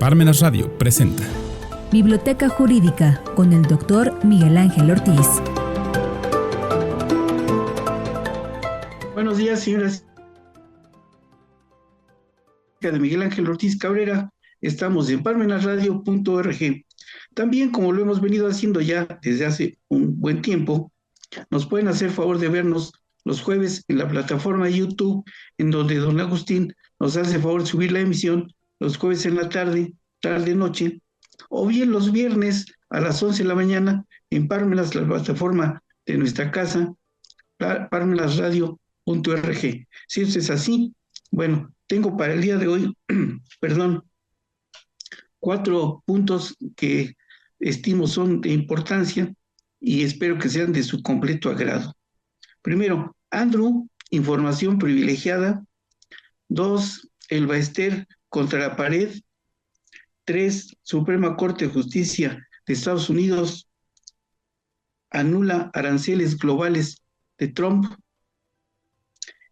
Parmenas Radio presenta Biblioteca Jurídica con el Dr. Miguel Ángel Ortiz. Buenos días, señoras. De Miguel Ángel Ortiz Cabrera, estamos en parmenasradio.org. También, como lo hemos venido haciendo ya desde hace un buen tiempo, nos pueden hacer favor de vernos los jueves en la plataforma de YouTube, en donde don Agustín nos hace favor de subir la emisión los jueves en la tarde-noche, o bien los viernes a las 11 de la mañana en Parmenas, la plataforma de nuestra casa, parmenasradio.org. Si esto es así, bueno, tengo para el día de hoy, 4 puntos que estimo son de importancia y espero que sean de su completo agrado. Primero, Andrew, información privilegiada. 2, el Baester contra la pared. 3, Suprema Corte de Justicia de Estados Unidos anula aranceles globales de Trump.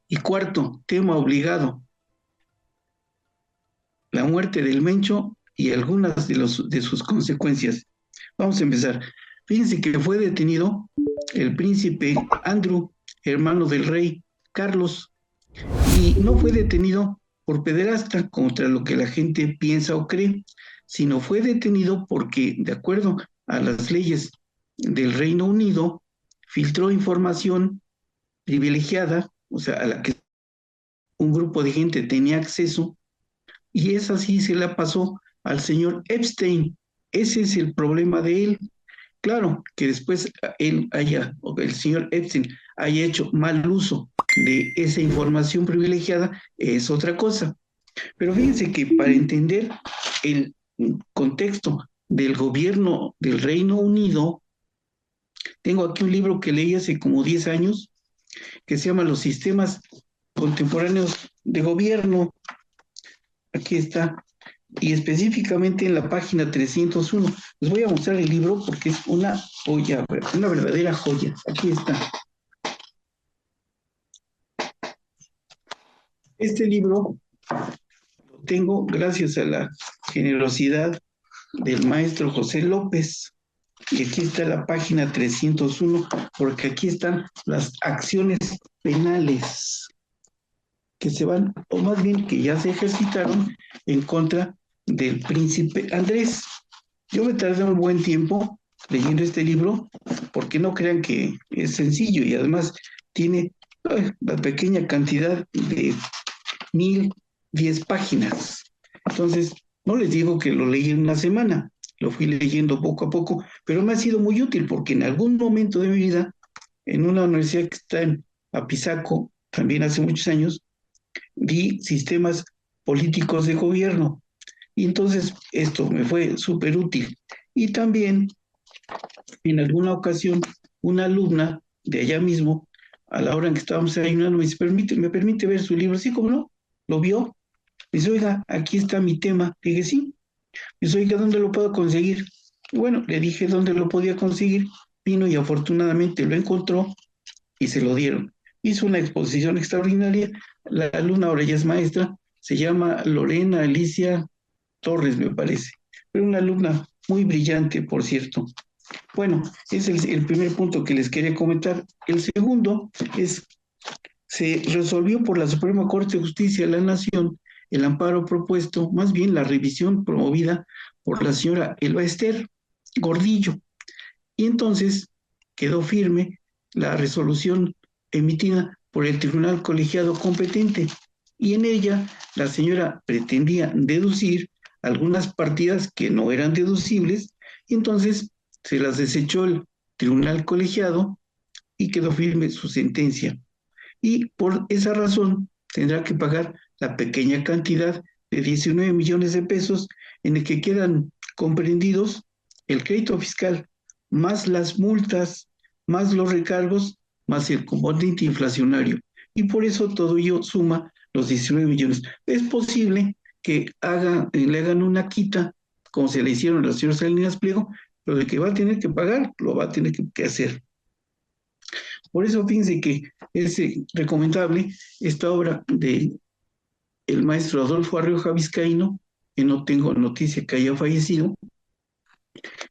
Y 4, tema obligado, la muerte del Mencho y algunas de sus consecuencias. Vamos a empezar. Fíjense que fue detenido el príncipe Andrew, hermano del rey Carlos, y no fue detenido por pederasta, contra lo que la gente piensa o cree, sino fue detenido porque, de acuerdo a las leyes del Reino Unido, filtró información privilegiada, o sea, a la que un grupo de gente tenía acceso, y esa sí se la pasó al señor Epstein. Ese es el problema de él. Claro, que después el señor Epstein haya hecho mal uso de esa información privilegiada es otra cosa. Pero fíjense que para entender el contexto del gobierno del Reino Unido, tengo aquí un libro que leí hace como 10 años, que se llama Los sistemas contemporáneos de gobierno. Aquí está. Y específicamente en la página 301. Les voy a mostrar el libro porque es una joya, una verdadera joya. Aquí está. Este libro lo tengo gracias a la generosidad del maestro José López. Y aquí está la página 301, porque aquí están las acciones penales que se van, o más bien que ya se ejercitaron en contra del príncipe Andrés. Yo me tardé un buen tiempo leyendo este libro, porque no crean que es sencillo, y además tiene la pequeña cantidad de 1010 páginas. Entonces, no les digo que lo leí en una semana, lo fui leyendo poco a poco, pero me ha sido muy útil porque en algún momento de mi vida, en una universidad que está en Apizaco, también hace muchos años, di sistemas políticos de gobierno. Y entonces esto me fue súper útil. Y también, en alguna ocasión, una alumna de allá mismo, a la hora en que estábamos desayunando, me permite ver su libro. Sí, ¿cómo no? Lo vio. Me dice, oiga, aquí está mi tema. Le dije, sí. Me dice, oiga, ¿dónde lo puedo conseguir? Y bueno, le dije dónde lo podía conseguir. Vino y afortunadamente lo encontró y se lo dieron. Hizo una exposición extraordinaria. La alumna ahora ya es maestra. Se llama Lorena Alicia Torres, me parece. Pero una alumna muy brillante, por cierto. Bueno, ese es el primer punto que les quería comentar. El segundo es, se resolvió por la Suprema Corte de Justicia de la Nación el amparo propuesto, más bien la revisión promovida por la señora Elba Ester Gordillo. Y entonces quedó firme la resolución emitida por el tribunal colegiado competente. Y en ella la señora pretendía deducir algunas partidas que no eran deducibles, y entonces se las desechó el tribunal colegiado y quedó firme su sentencia. Y por esa razón tendrá que pagar la pequeña cantidad de 19 millones de pesos en el que quedan comprendidos el crédito fiscal, más las multas, más los recargos, más el componente inflacionario. Y por eso todo ello suma los 19 millones. Es posible que le hagan una quita, como se le hicieron a la señora Salinas Pliego, pero de que va a tener que pagar, lo va a tener que hacer. Por eso fíjense que es recomendable esta obra de el maestro Adolfo Arrioja Vizcaíno, y no tengo noticia que haya fallecido.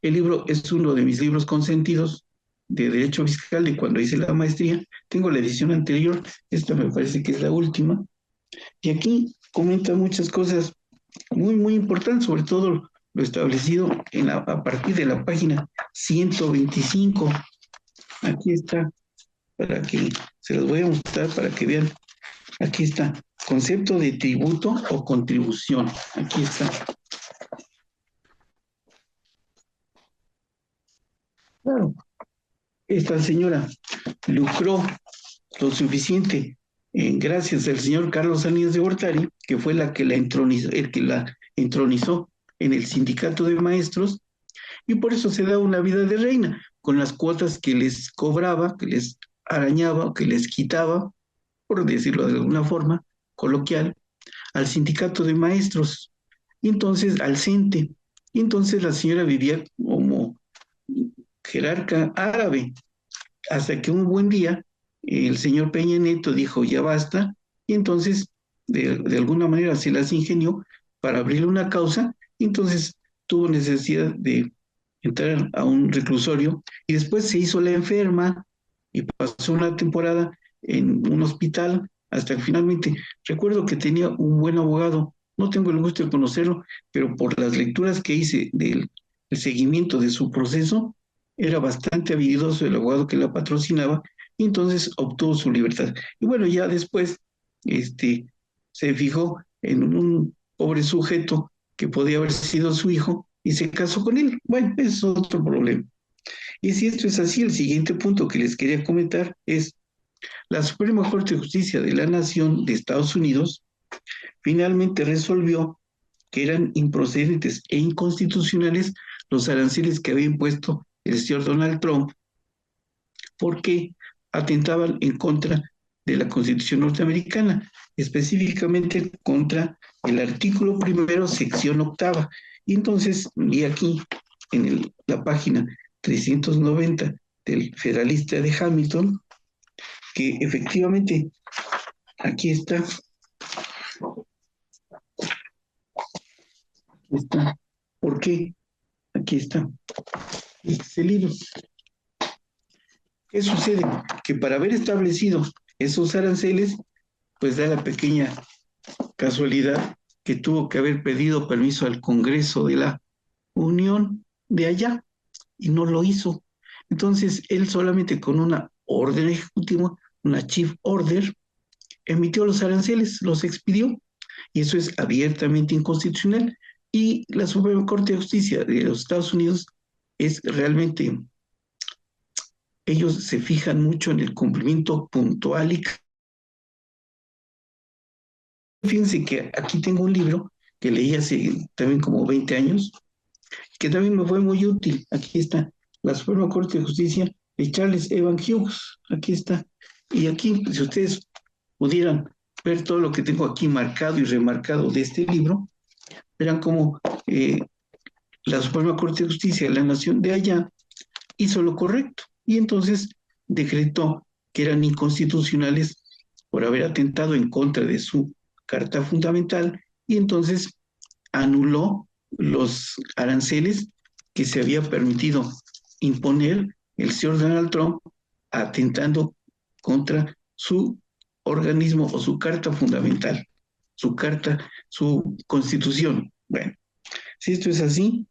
El libro es uno de mis libros consentidos de Derecho Fiscal de cuando hice la maestría. Tengo la edición anterior, esta me parece que es la última, y aquí comenta muchas cosas muy, muy importantes, sobre todo lo establecido a partir de la página 125. Aquí está, para que se los voy a mostrar para que vean. Aquí está, concepto de tributo o contribución. Aquí está. Claro, esta señora lucró lo suficiente gracias al señor Carlos Salinas de Gortari, que fue el que la entronizó en el sindicato de maestros, y por eso se da una vida de reina, con las cuotas que les cobraba, que les arañaba, que les quitaba, por decirlo de alguna forma coloquial, al sindicato de maestros, y entonces al CENTE. Y entonces la señora vivía como jerarca árabe, hasta que un buen día el señor Peña Nieto dijo ya basta, y entonces de alguna manera se las ingenió para abrirle una causa, y entonces tuvo necesidad de entrar a un reclusorio, y después se hizo la enferma y pasó una temporada en un hospital hasta que finalmente, recuerdo que tenía un buen abogado, no tengo el gusto de conocerlo, pero por las lecturas que hice del seguimiento de su proceso, era bastante habilidoso el abogado que la patrocinaba, y entonces obtuvo su libertad. Y bueno, ya después se fijó en un pobre sujeto que podía haber sido su hijo y se casó con él. Bueno, ese es otro problema. Y si esto es así, el siguiente punto que les quería comentar es la Suprema Corte de Justicia de la Nación de Estados Unidos finalmente resolvió que eran improcedentes e inconstitucionales los aranceles que había impuesto el señor Donald Trump porque atentaban en contra de la Constitución norteamericana, específicamente contra el artículo primero, sección octava. Y entonces vi aquí en la página 390 del Federalista de Hamilton que efectivamente aquí está, aquí está. ¿Por qué? Aquí está. Este es el libro. ¿Qué sucede? Que para haber establecido esos aranceles, pues da la pequeña casualidad que tuvo que haber pedido permiso al Congreso de la Unión de allá y no lo hizo. Entonces, él solamente con una orden ejecutiva, una chief order, emitió los aranceles, los expidió, y eso es abiertamente inconstitucional. Y la Suprema Corte de Justicia de los Estados Unidos es realmente, ellos se fijan mucho en el cumplimiento puntual y fíjense que aquí tengo un libro que leí hace también como 20 años, que también me fue muy útil. Aquí está, la Suprema Corte de Justicia de Charles Evan Hughes. Aquí está. Y aquí, si ustedes pudieran ver todo lo que tengo aquí marcado y remarcado de este libro, verán cómo la Suprema Corte de Justicia de la Nación de allá hizo lo correcto y entonces decretó que eran inconstitucionales por haber atentado en contra de su Carta Fundamental y entonces anuló los aranceles que se había permitido imponer el señor Donald Trump atentando contra su organismo o su Carta Fundamental, su carta, su constitución. Bueno, si esto es así,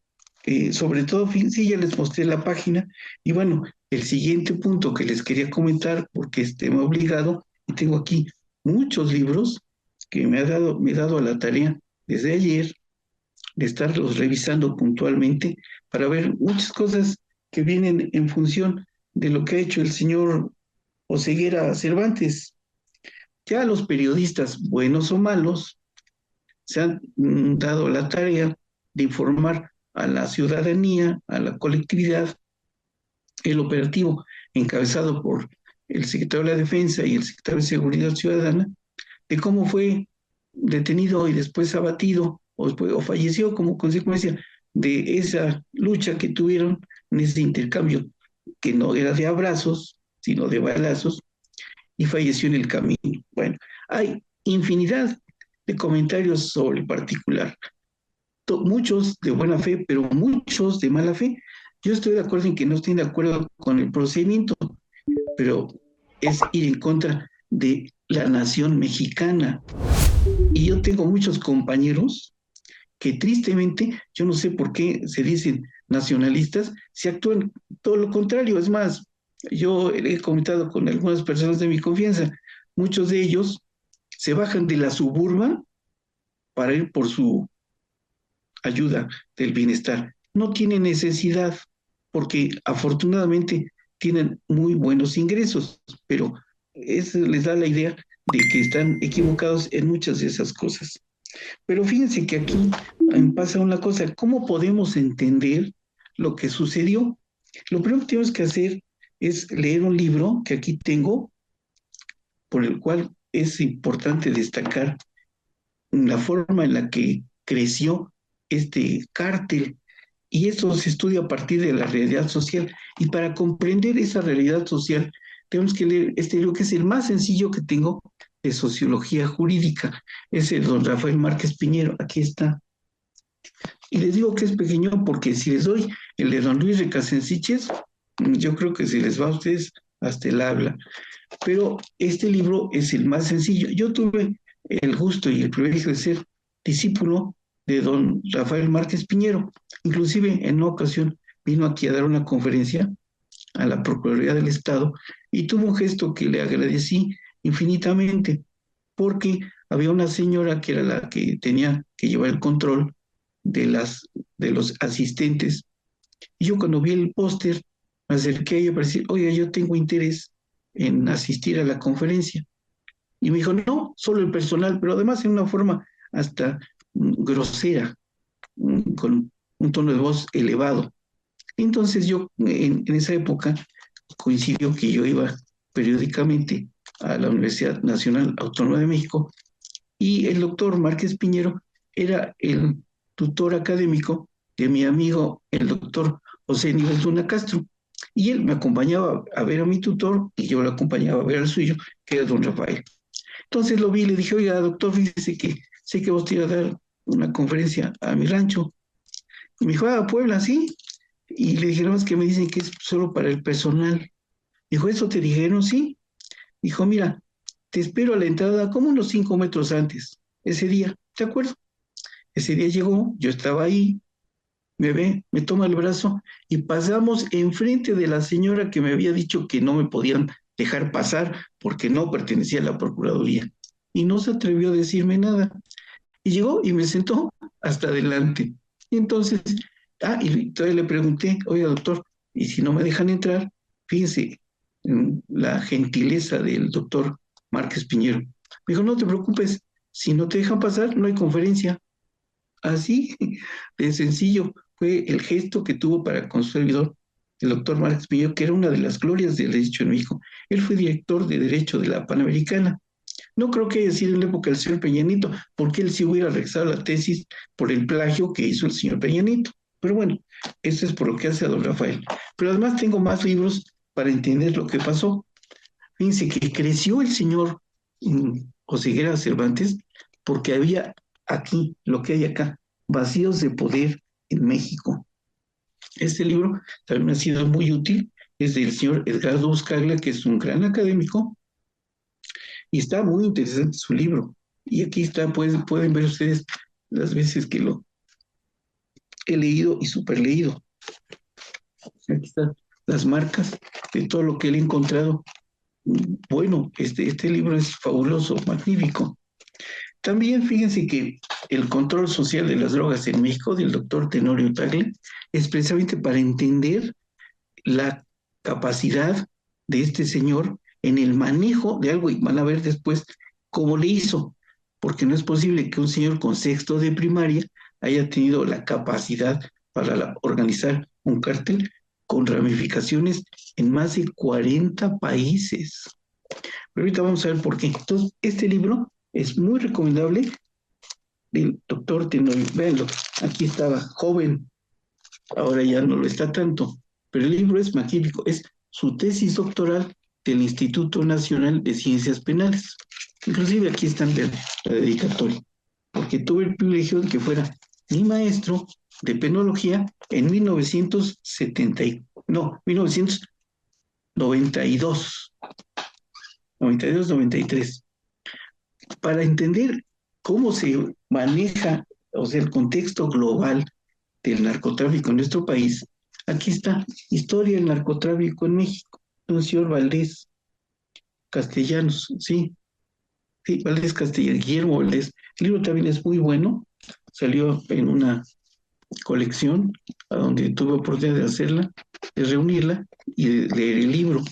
sobre todo, sí, ya les mostré la página. Y bueno, el siguiente punto que les quería comentar, porque es tema obligado, y tengo aquí muchos libros que me he dado a la tarea desde ayer de estarlos revisando puntualmente para ver muchas cosas que vienen en función de lo que ha hecho el señor Oseguera Cervantes. Ya los periodistas, buenos o malos, se han dado la tarea de informar a la ciudadanía, a la colectividad, el operativo encabezado por el secretario de la Defensa y el secretario de Seguridad Ciudadana, de cómo fue detenido y después abatido o falleció como consecuencia de esa lucha que tuvieron en ese intercambio, que no era de abrazos, sino de balazos, y falleció en el camino. Bueno, hay infinidad de comentarios sobre el particular. muchos de buena fe, pero muchos de mala fe. Yo estoy de acuerdo en que no estoy de acuerdo con el procedimiento, pero es ir en contra de la nación mexicana. Y yo tengo muchos compañeros que tristemente, yo no sé por qué se dicen nacionalistas, se actúan todo lo contrario. Es más, yo he comentado con algunas personas de mi confianza, muchos de ellos se bajan de la suburban para ir por su ayuda del bienestar. No tienen necesidad porque afortunadamente tienen muy buenos ingresos, pero eso les da la idea de que están equivocados en muchas de esas cosas. Pero fíjense que aquí pasa una cosa, ¿cómo podemos entender lo que sucedió? Lo primero que tenemos que hacer es leer un libro que aquí tengo, por el cual es importante destacar la forma en la que creció este cártel. Y eso se estudia a partir de la realidad social. Y para comprender esa realidad social, tenemos que leer este libro, que es el más sencillo que tengo de sociología jurídica. Es el don Rafael Márquez Piñero. Aquí está. Y les digo que es pequeño porque si les doy el de don Luis Recasensiches, yo creo que se les va a ustedes hasta el habla. Pero este libro es el más sencillo. Yo tuve el gusto y el privilegio de ser discípulo de don Rafael Márquez Piñero. Inclusive en una ocasión vino aquí a dar una conferencia a la Procuraduría del Estado y tuvo un gesto que le agradecí infinitamente, porque había una señora que era la que tenía que llevar el control de los asistentes. Y yo cuando vi el póster me acerqué a ella para decir, oiga, yo tengo interés en asistir a la conferencia. Y me dijo, no, solo el personal, pero además en una forma hasta grosera, con un tono de voz elevado. Entonces yo en esa época coincidió que yo iba periódicamente a la Universidad Nacional Autónoma de México y el doctor Márquez Piñero era el tutor académico de mi amigo, el doctor José Níbal Luna Castro. Y él me acompañaba a ver a mi tutor y yo lo acompañaba a ver al suyo, que era don Rafael. Entonces lo vi y le dije, oiga, doctor, fíjese que sé que vos te iba a dar una conferencia a mi rancho. Y me dijo, ah, Puebla, sí. Y le dijeron, es que me dicen que es solo para el personal. Dijo, ¿eso te dijeron? Sí. Dijo, mira, te espero a la entrada como unos 5 metros antes, ese día, ¿de acuerdo? Ese día llegó, yo estaba ahí, me ve, me toma el brazo y pasamos enfrente de la señora que me había dicho que no me podían dejar pasar porque no pertenecía a la Procuraduría. Y no se atrevió a decirme nada. Y llegó y me sentó hasta adelante. Y entonces, y todavía le pregunté, oye, doctor, y si no me dejan entrar, fíjense, la gentileza del doctor Márquez Piñero. Me dijo, no te preocupes, si no te dejan pasar, no hay conferencia. Así de sencillo fue el gesto que tuvo para con su servidor, el doctor Márquez Piñero, que era una de las glorias del derecho en México. Él fue director de Derecho de la Panamericana. No creo que haya sido en la época del señor Peña Nieto, porque él sí hubiera regresado la tesis por el plagio que hizo el señor Peña Nieto. Pero bueno, eso es por lo que hace a don Rafael. Pero además tengo más libros para entender lo que pasó. Fíjense que creció el señor José Higuera Cervantes porque había aquí, lo que hay acá, vacíos de poder en México. Este libro también ha sido muy útil, es del señor Edgardo Buscaglia, que es un gran académico, y está muy interesante su libro. Y aquí está, pueden ver ustedes las veces que lo he leído y superleído. Aquí están las marcas de todo lo que él ha encontrado. Bueno, este libro es fabuloso, magnífico. También fíjense que el control social de las drogas en México, del doctor Tenorio Tagle, es precisamente para entender la capacidad de este señor en el manejo de algo, y van a ver después cómo le hizo, porque no es posible que un señor con sexto de primaria haya tenido la capacidad para organizar un cártel con ramificaciones en más de 40 países. Pero ahorita vamos a ver por qué. Entonces, este libro es muy recomendable del doctor Tenorio. Véanlo, aquí estaba joven, ahora ya no lo está tanto, pero el libro es magnífico, es su tesis doctoral del Instituto Nacional de Ciencias Penales. Inclusive aquí está la dedicatoria, porque tuve el privilegio de que fuera mi maestro de penología en 1992, 92, 93. Para entender cómo se maneja, o sea, el contexto global del narcotráfico en nuestro país, aquí está, Historia del narcotráfico en México, un señor Valdés Castellanos, sí, sí, Valdés Castellanos, Guillermo Valdés. El libro también es muy bueno, salió en una colección a donde tuve oportunidad de hacerla, de reunirla y de leer el libro.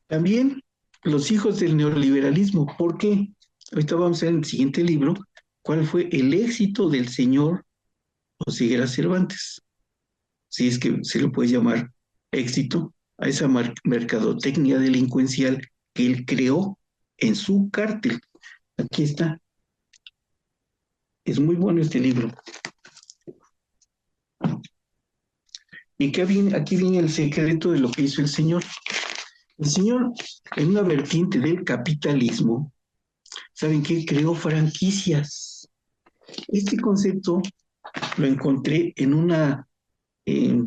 También los hijos del neoliberalismo. ¿Por qué? Ahorita vamos a ver en el siguiente libro cuál fue el éxito del señor Oseguera Cervantes, si es que se lo puede llamar éxito a esa mercadotecnia delincuencial que él creó en su cártel. Aquí está. Es muy bueno este libro. Y aquí viene el secreto de lo que hizo el señor. El señor, en una vertiente del capitalismo, ¿saben qué? Creó franquicias. Este concepto lo encontré en una eh,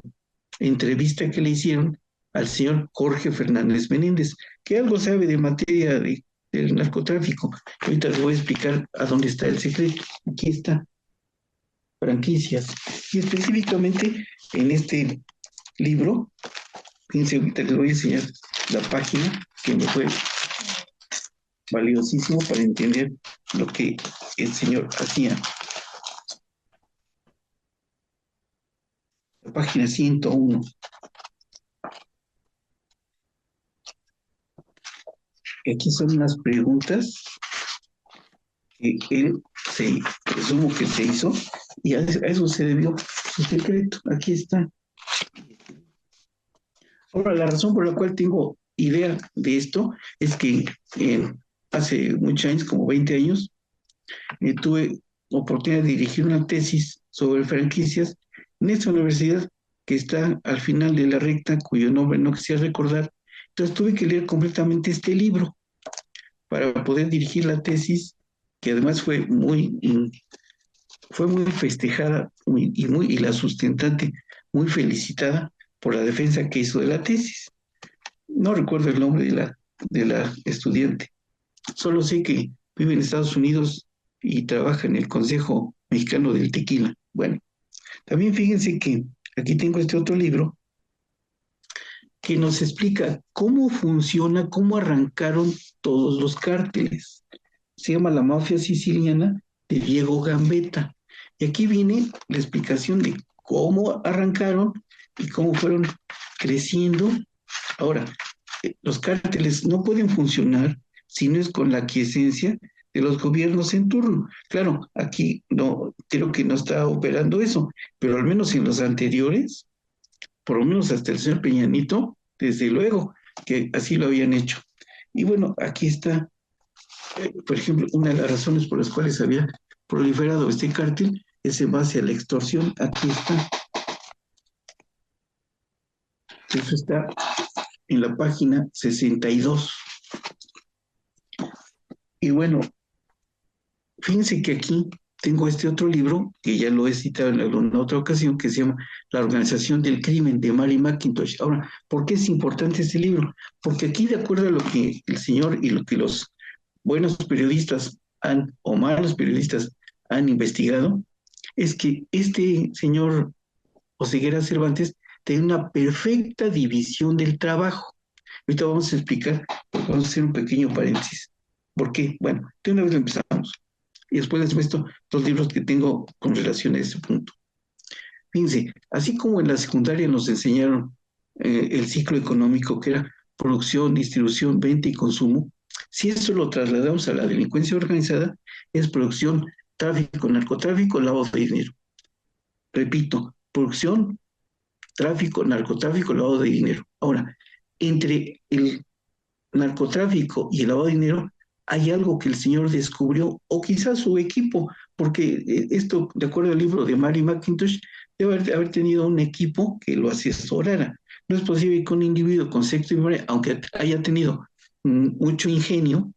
entrevista que le hicieron al señor Jorge Fernández Menéndez, que algo sabe de materia del narcotráfico. Ahorita les voy a explicar a dónde está el secreto. Aquí está, franquicias. Y específicamente en este libro, fíjense, ahorita les voy a enseñar la página que me fue valiosísimo para entender lo que el señor hacía. La página 101. Aquí son unas preguntas que él presumo que se hizo, y a eso se debió su secreto. Aquí está. Ahora, la razón por la cual tengo idea de esto es que hace muchos años, como 20 años, tuve oportunidad de dirigir una tesis sobre franquicias en esta universidad que está al final de la recta, cuyo nombre no quisiera recordar. Entonces tuve que leer completamente este libro para poder dirigir la tesis, que además fue muy festejada y la sustentante muy felicitada por la defensa que hizo de la tesis. No recuerdo el nombre de la estudiante, solo sé que vive en Estados Unidos y trabaja en el Consejo Mexicano del Tequila. Bueno, también fíjense que aquí tengo este otro libro que nos explica cómo funciona, cómo arrancaron todos los cárteles. Se llama La Mafia Siciliana de Diego Gambetta. Y aquí viene la explicación de cómo arrancaron y cómo fueron creciendo. Ahora, los cárteles no pueden funcionar si no es con la aquiescencia de los gobiernos en turno. Claro, aquí no, creo que no está operando eso, pero al menos en los anteriores, por lo menos hasta el señor Peñanito, desde luego que así lo habían hecho. Y bueno, aquí está, por ejemplo, una de las razones por las cuales había proliferado este cártel es en base a la extorsión. Aquí está. Eso está en la página 62. Y bueno, fíjense que aquí tengo este otro libro, que ya lo he citado en alguna otra ocasión, que se llama La Organización del Crimen, de Mary McIntosh. Ahora, ¿por qué es importante este libro? Porque aquí, de acuerdo a lo que el señor y lo que los buenos periodistas o malos periodistas han investigado, es que este señor Oseguera Cervantes tiene una perfecta división del trabajo. Ahorita vamos a explicar, porque vamos a hacer un pequeño paréntesis. ¿Por qué? Bueno, de una vez lo empezamos. Y después les muestro dos libros que tengo con relación a ese punto. Fíjense, así como en la secundaria nos enseñaron el ciclo económico, que era producción, distribución, venta y consumo, si eso lo trasladamos a la delincuencia organizada, es producción, tráfico, narcotráfico, lavado de dinero. Repito, producción, tráfico, narcotráfico, lavado de dinero. Ahora, entre el narcotráfico y el lavado de dinero hay algo que el señor descubrió, o quizás su equipo, porque esto, de acuerdo al libro de Mary McIntosh, debe haber tenido un equipo que lo asesorara. No es posible que un individuo con sexo y memoria, aunque haya tenido mucho ingenio,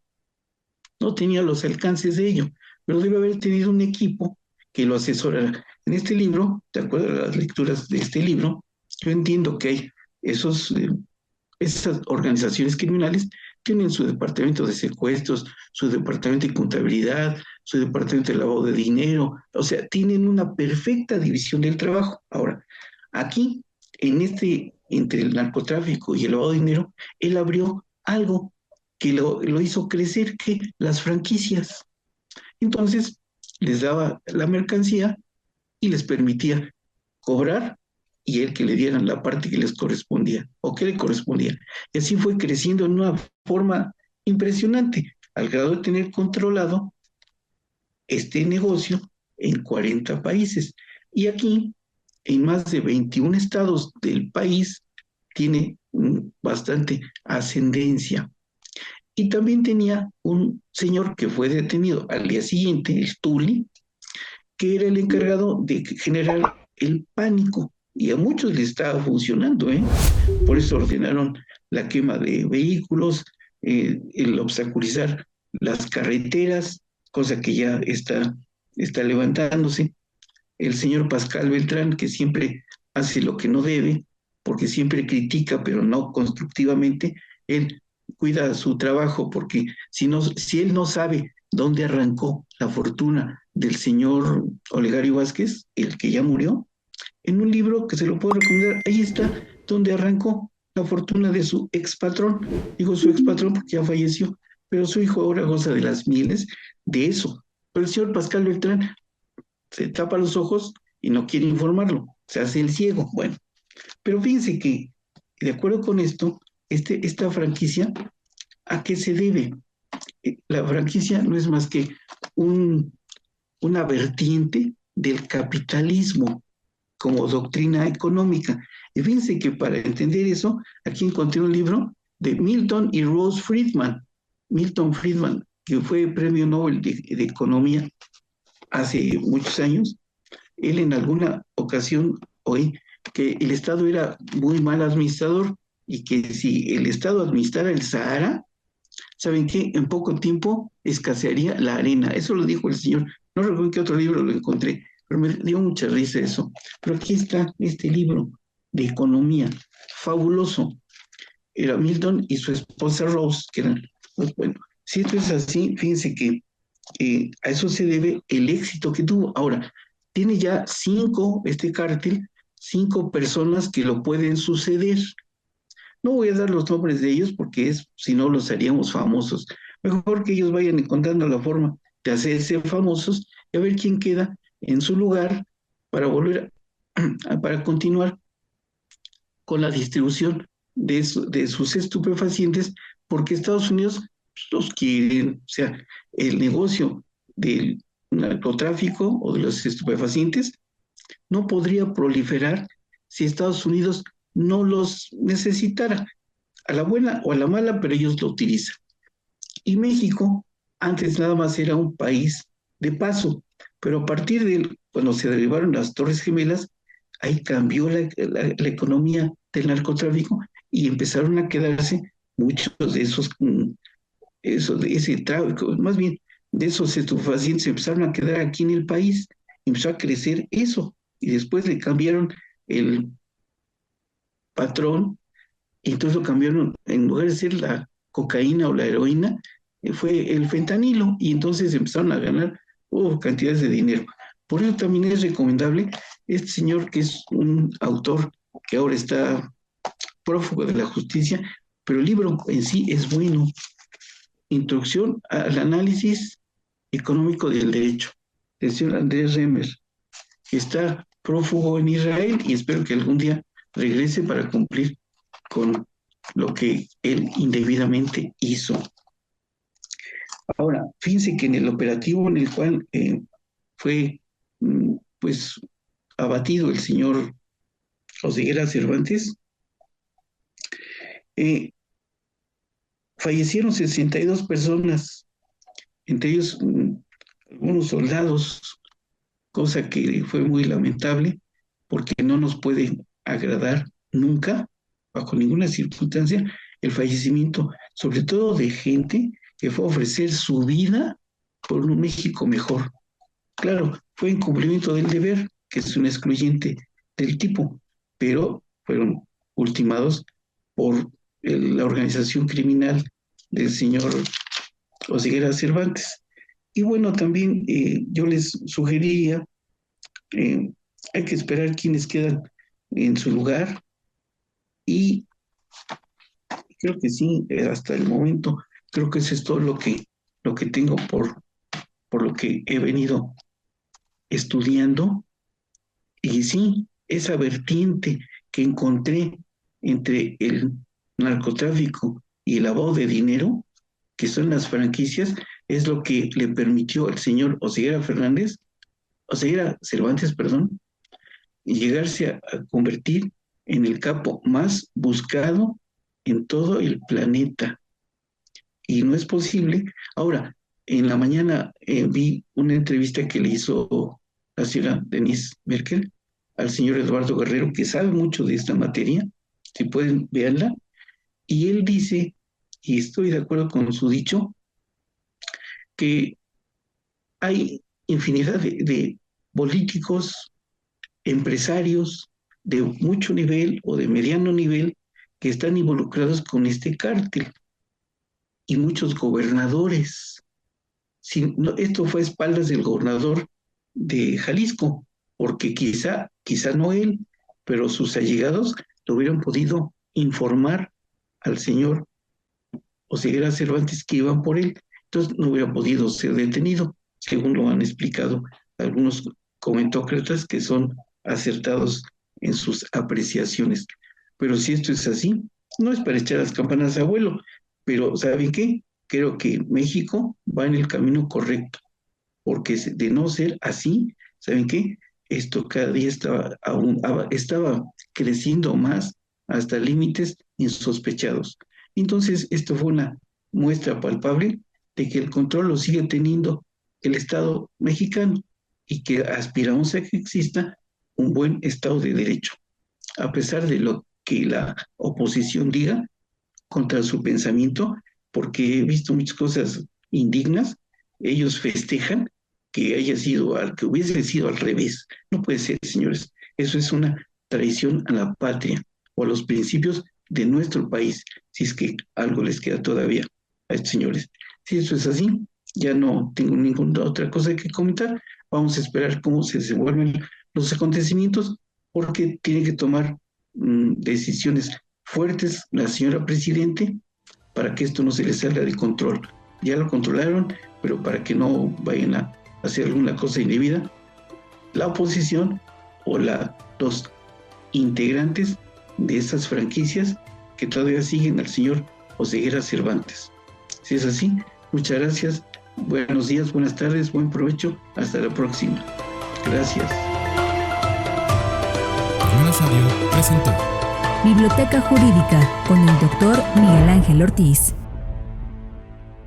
no tenía los alcances de ello, pero debe haber tenido un equipo que lo asesorara. En este libro, de acuerdo a las lecturas de este libro, yo entiendo que hay esos, esas organizaciones criminales tienen su departamento de secuestros, su departamento de contabilidad, su departamento de lavado de dinero, o sea, tienen una perfecta división del trabajo. Ahora, aquí, entre el narcotráfico y el lavado de dinero, él abrió algo que lo hizo crecer, que las franquicias. Entonces, les daba la mercancía y les permitía cobrar y él que le dieran la parte que les correspondía o que le correspondía. Y así fue creciendo en una forma impresionante, al grado de tener controlado este negocio en 40 países. Y aquí, en más de 21 estados del país, tiene bastante ascendencia. Y también tenía un señor que fue detenido al día siguiente, el Tuli, que era el encargado de generar el pánico. Y a muchos le estaba funcionando, ¿eh? Por eso ordenaron la quema de vehículos, el obstaculizar las carreteras, cosa que ya está levantándose. El señor Pascal Beltrán, que siempre hace lo que no debe, porque siempre critica, pero no constructivamente, él cuida su trabajo, porque si él no sabe dónde arrancó la fortuna del señor Olegario Vázquez, el que ya murió, en un libro que se lo puedo recomendar, ahí está donde arrancó la fortuna de su expatrón. Digo su expatrón porque ya falleció, pero su hijo ahora goza de las mieles de eso. Pero el señor Pascal Beltrán se tapa los ojos y no quiere informarlo, se hace el ciego. Bueno, pero fíjense que, de acuerdo con esto, esta franquicia, ¿a qué se debe? La franquicia no es más que un, una vertiente del capitalismo como doctrina económica. Y fíjense que para entender eso, aquí encontré un libro de Milton y Rose Friedman. Milton Friedman, que fue premio Nobel de Economía hace muchos años, él en alguna ocasión oí que el Estado era muy mal administrador y que si el Estado administrara el Sahara, ¿saben qué? En poco tiempo escasearía la arena. Eso lo dijo el señor. No recuerdo en qué otro libro lo encontré, pero me dio mucha risa eso. Pero aquí está este libro de economía, fabuloso. Era Milton y su esposa Rose, que eran, pues bueno, si esto es así, fíjense que a eso se debe el éxito que tuvo. Ahora, tiene ya este cártel, 5 personas que lo pueden suceder. No voy a dar los nombres de ellos porque si no los haríamos famosos. Mejor que ellos vayan encontrando la forma de hacerse famosos y a ver quién queda en su lugar para para continuar con la distribución de sus estupefacientes, porque Estados Unidos los quieren, o sea, el negocio del narcotráfico o de los estupefacientes no podría proliferar si Estados Unidos no los necesitara, a la buena o a la mala, pero ellos lo utilizan. Y México antes nada más era un país de paso, pero a partir de cuando se derribaron las Torres Gemelas, ahí cambió la economía del narcotráfico y empezaron a quedarse muchos de de ese tráfico, más bien de esos estupefacientes empezaron a quedar aquí en el país, empezó a crecer eso y después le cambiaron el patrón y entonces lo cambiaron, en lugar de ser la cocaína o la heroína, fue el fentanilo y entonces empezaron a ganar cantidades de dinero. Por eso también es recomendable este señor que es un autor que ahora está prófugo de la justicia, pero el libro en sí es bueno. Introducción al análisis económico del derecho, del señor Andrés Remer, que está prófugo en Israel y espero que algún día regrese para cumplir con lo que él indebidamente hizo. Ahora, fíjense que en el operativo en el cual fue pues abatido el señor Oseguera Cervantes, fallecieron 62 personas, entre ellos algunos soldados, cosa que fue muy lamentable porque no nos puede agradar nunca, bajo ninguna circunstancia, el fallecimiento, sobre todo de gente que fue a ofrecer su vida por un México mejor. Claro, fue en cumplimiento del deber, que es un excluyente del tipo, pero fueron ultimados por la organización criminal del señor Oseguera Cervantes. Y bueno, también yo les sugeriría, hay que esperar quienes quedan en su lugar y creo que sí, hasta el momento, creo que eso es todo lo que tengo por lo que he venido estudiando. Y sí, esa vertiente que encontré entre el narcotráfico y el lavado de dinero, que son las franquicias, es lo que le permitió al señor Oseguera Cervantes, perdón, llegarse a convertir en el capo más buscado en todo el planeta. Y no es posible. Ahora, en la mañana vi una entrevista que le hizo la señora Denise Merkel al señor Eduardo Guerrero, que sabe mucho de esta materia, si pueden verla, y él dice, y estoy de acuerdo con su dicho, que hay infinidad de políticos, empresarios de mucho nivel o de mediano nivel que están involucrados con este cártel y muchos gobernadores. Si, no, esto fue a espaldas del gobernador de Jalisco, porque quizá no él, pero sus allegados lo hubieran podido informar al señor Oseguera Cervantes que iban por él, entonces no hubiera podido ser detenido, según lo han explicado algunos comentócratas que son acertados en sus apreciaciones. Pero si esto es así, no es para echar las campanas a vuelo, pero ¿saben qué? Creo que México va en el camino correcto, porque de no ser así, ¿saben qué? Esto cada día estaba creciendo más hasta límites insospechados. Entonces, esto fue una muestra palpable de que el control lo sigue teniendo el Estado mexicano y que aspiramos a que exista un buen Estado de Derecho, a pesar de lo que la oposición diga contra su pensamiento, porque he visto muchas cosas indignas. Ellos festejan que que hubiese sido al revés. No puede ser, señores. Eso es una traición a la patria o a los principios de nuestro país, si es que algo les queda todavía a estos señores. Si eso es así, ya no tengo ninguna otra cosa que comentar. Vamos a esperar cómo se desenvuelven los acontecimientos, porque tiene que tomar decisiones fuertes la señora Presidente para que esto no se les salga de control. Ya lo controlaron, pero para que no vayan a hacer alguna cosa indebida, la oposición o los integrantes de esas franquicias que todavía siguen al señor Oseguera Cervantes. Si es así, muchas gracias, buenos días, buenas tardes, buen provecho, hasta la próxima. Gracias. Radio presentó Biblioteca Jurídica con el doctor Miguel Ángel Ortiz.